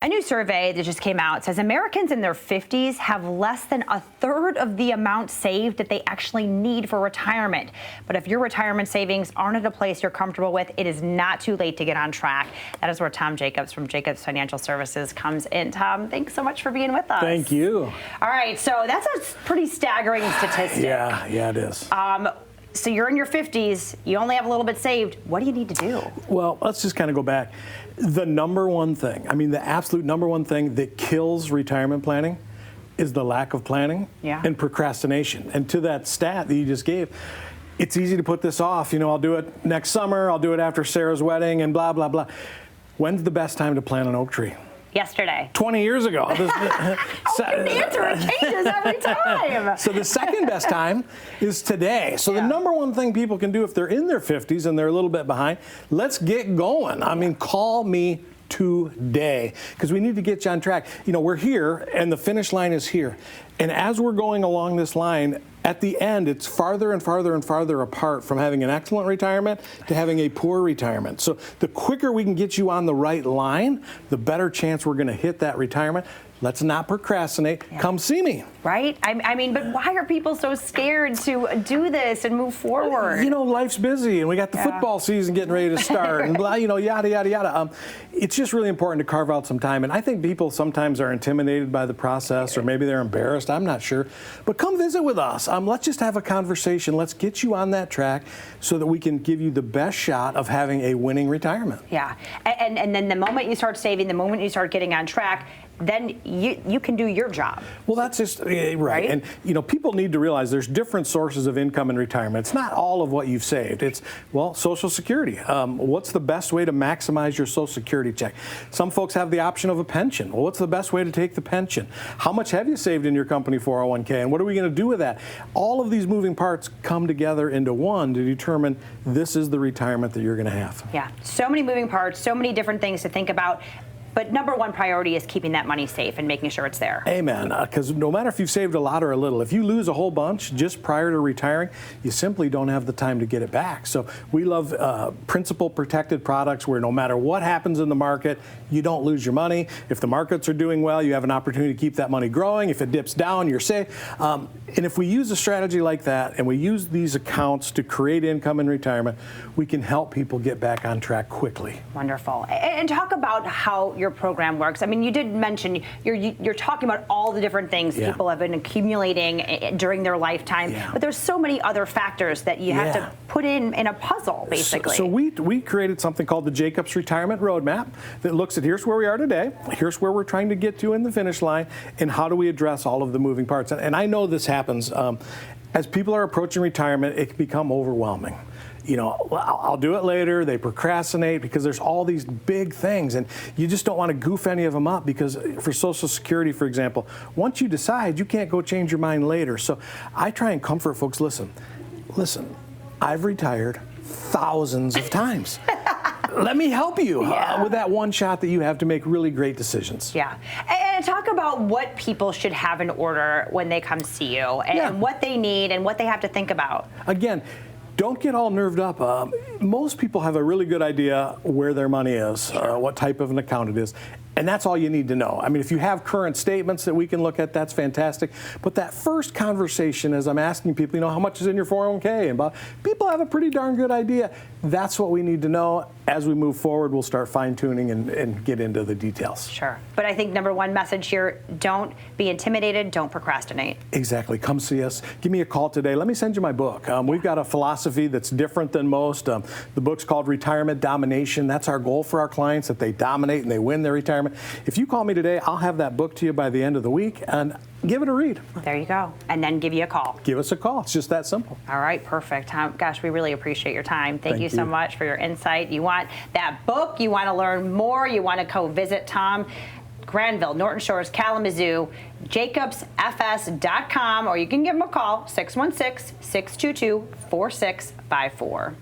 A new survey that just came out says Americans in their 50s have less than a third of the amount saved that they actually need for retirement. But if your retirement savings aren't at a place you're comfortable with, it is not too late to get on track. That is where Tom Jacobs from Jacobs Financial Services comes in. Tom, thanks so much for being with us. Thank you. All right, so that's a pretty staggering statistic. Yeah, it is. So you're in your 50s, you only have a little bit saved. What do you need to do? Well, let's just kind of go back. The number one thing, the absolute number one thing that kills retirement planning is the lack of planning and procrastination. And to that stat that you just gave, it's easy to put this off. I'll do it next summer, I'll do it after Sarah's wedding, and blah, blah, blah. When's the best time to plant an oak tree? Yesterday. 20 years ago. The answer changes every time. So the second best time is today. So the number one thing people can do if they're in their 50s and they're a little bit behind, let's get going. Call me today, because we need to get you on track. We're here and the finish line is here. And as we're going along this line, at the end, it's farther and farther and farther apart from having an excellent retirement to having a poor retirement. So the quicker we can get you on the right line, the better chance we're going to hit that retirement. Let's not procrastinate. Come see me. Right? But why are people so scared to do this and move forward? Life's busy, and we got the football season getting ready to start, and blah, yada, yada, yada. It's just really important to carve out some time, and I think people sometimes are intimidated by the process, or maybe they're embarrassed. I'm not sure. But come visit with us. Let's just have a conversation. Let's get you on that track so that we can give you the best shot of having a winning retirement. Yeah. And then the moment you start saving, the moment you start getting on track, then you can do your job. Well, that's just right. And people need to realize there's different sources of income in retirement. It's not all of what you've saved. It's Social Security. What's the best way to maximize your Social Security check? Some folks have the option of a pension. Well, what's the best way to take the pension? How much have you saved in your company 401k, and what are we going to do with that? All of these moving parts come together into one to determine this is the retirement that you're going to have. Yeah, so many moving parts, so many different things to think about. But number one priority is keeping that money safe and making sure it's there. Amen. Because no matter if you've saved a lot or a little, if you lose a whole bunch just prior to retiring, you simply don't have the time to get it back. So we love principal protected products where no matter what happens in the market, you don't lose your money. If the markets are doing well, you have an opportunity to keep that money growing. If it dips down, you're safe. And if we use a strategy like that and we use these accounts to create income in retirement, we can help people get back on track quickly. Wonderful. And talk about how your program works. You did mention you're talking about all the different things people have been accumulating during their lifetime, but there's so many other factors that you have to put in a puzzle, basically. So we created something called the Jacobs Retirement Roadmap that looks at here's where we are today, here's where we're trying to get to in the finish line, and how do we address all of the moving parts. And I know this happens. As people are approaching retirement, it can become overwhelming. I'll do it later. They procrastinate because there's all these big things, and you just don't want to goof any of them up, because for Social Security, for example, once you decide, you can't go change your mind later. So I try and comfort folks. Listen, I've retired thousands of times. Let me help you with that one shot that you have to make really great decisions. Yeah. And talk about what people should have in order when they come see you, and what they need and what they have to think about. Again, don't get all nerved up. Most people have a really good idea where their money is, what type of an account it is, and that's all you need to know. If you have current statements that we can look at, that's fantastic. But that first conversation, as I'm asking people, how much is in your 401k? And people have a pretty darn good idea. That's what we need to know. As we move forward, we'll start fine-tuning and get into the details. Sure. But I think number one message here, don't be intimidated, don't procrastinate. Exactly. Come see us. Give me a call today. Let me send you my book. We've got a philosophy that's different than most. The book's called Retirement Domination. That's our goal for our clients, that they dominate and they win their retirement. If you call me today, I'll have that book to you by the end of the week, and give it a read. There you go. And then give you a call. Give us a call. It's just that simple. All right, perfect. Gosh, we really appreciate your time. Thank you so much for your insight. You want that book, you want to learn more, you want to go visit Tom, Granville, Norton Shores, Kalamazoo, jacobsfs.com, or you can give him a call, 616-622-4654.